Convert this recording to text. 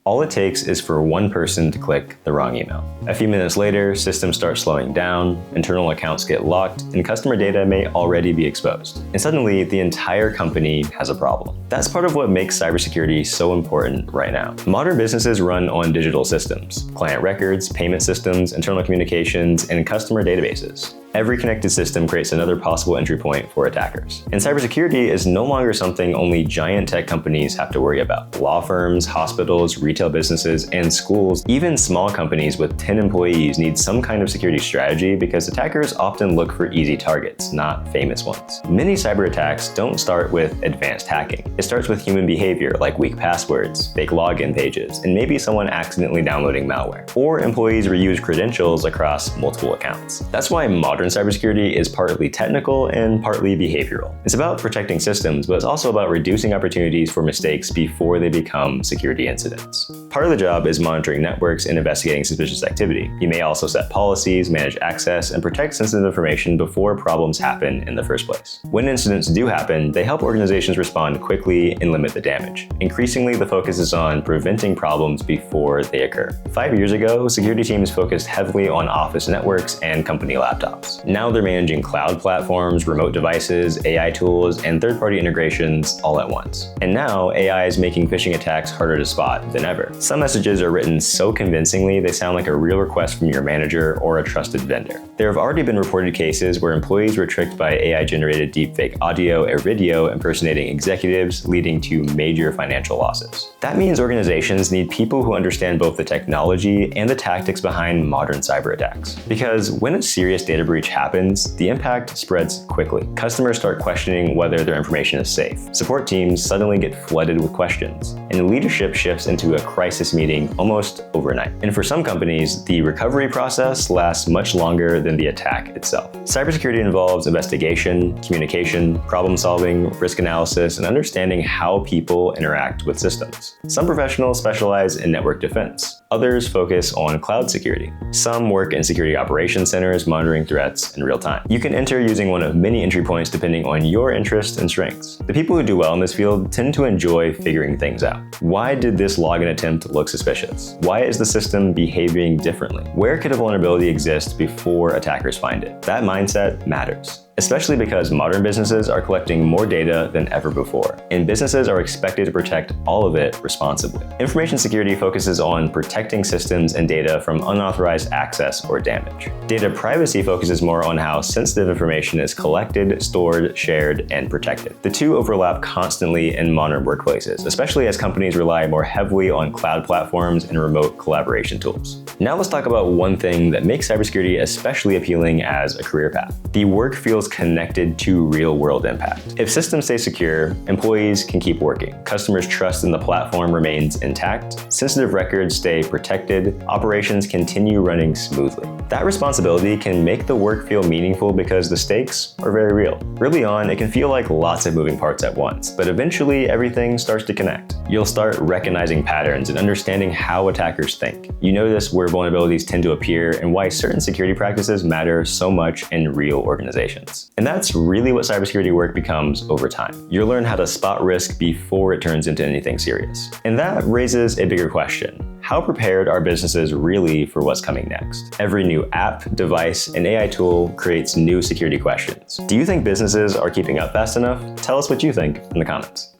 All it takes is for one person to click the wrong email. A few minutes later, systems start slowing down, internal accounts get locked, and customer data may already be exposed. And suddenly, the entire company has a problem. That's part of what makes cybersecurity so important right now. Modern businesses run on digital systems: client records, payment systems, internal communications, and customer databases. Every connected system creates another possible entry point for attackers. And cybersecurity is no longer something only giant tech companies have to worry about. Law firms, hospitals, retail businesses, and schools, even small companies with 10 employees need some kind of security strategy because attackers often look for easy targets, not famous ones. Many cyber attacks don't start with advanced hacking. It starts with human behavior like weak passwords, fake login pages, and maybe someone accidentally downloading malware. Or employees reuse credentials across multiple accounts. That's why modern cybersecurity is partly technical and partly behavioral. It's about protecting systems, but it's also about reducing opportunities for mistakes before they become security incidents. Part of the job is monitoring networks and investigating suspicious activity. You may also set policies, manage access, and protect sensitive information before problems happen in the first place. When incidents do happen, they help organizations respond quickly and limit the damage. Increasingly, the focus is on preventing problems before they occur. 5 years ago, security teams focused heavily on office networks and company laptops. Now they're managing cloud platforms, remote devices, AI tools, and third-party integrations all at once. And now AI is making phishing attacks harder to spot than ever. Some messages are written so convincingly they sound like a real request from your manager or a trusted vendor. There have already been reported cases where employees were tricked by AI-generated deepfake audio or video impersonating executives, leading to major financial losses. That means organizations need people who understand both the technology and the tactics behind modern cyber attacks. Because when a serious data breach happens, the impact spreads quickly. Customers start questioning whether their information is safe. Support teams suddenly get flooded with questions, and leadership shifts into a crisis meeting almost overnight. And for some companies, the recovery process lasts much longer than the attack itself. Cybersecurity involves investigation, communication, problem solving, risk analysis, and understanding how people interact with systems. Some professionals specialize in network defense. Others focus on cloud security. Some work in security operations centers monitoring threats in real time. You can enter using one of many entry points depending on your interests and strengths. The people who do well in this field tend to enjoy figuring things out. Why did this login attempt look suspicious? Why is the system behaving differently? Where could a vulnerability exist before attackers find it? That mindset matters, especially because modern businesses are collecting more data than ever before, and businesses are expected to protect all of it responsibly. Information security focuses on protecting systems and data from unauthorized access or damage. Data privacy focuses more on how sensitive information is collected, stored, shared, and protected. The two overlap constantly in modern workplaces, especially as companies rely more heavily on cloud platforms and remote collaboration tools. Now let's talk about one thing that makes cybersecurity especially appealing as a career path. The work feels connected to real-world impact. If systems stay secure, employees can keep working. Customers' trust in the platform remains intact. Sensitive records stay protected. Operations continue running smoothly. That responsibility can make the work feel meaningful because the stakes are very real. Early on, it can feel like lots of moving parts at once, but eventually everything starts to connect. You'll start recognizing patterns and understanding how attackers think. You notice where vulnerabilities tend to appear and why certain security practices matter so much in real organizations. And that's really what cybersecurity work becomes over time. You'll learn how to spot risk before it turns into anything serious. And that raises a bigger question. How prepared are businesses really for what's coming next? Every new app, device, and AI tool creates new security questions. Do you think businesses are keeping up fast enough? Tell us what you think in the comments.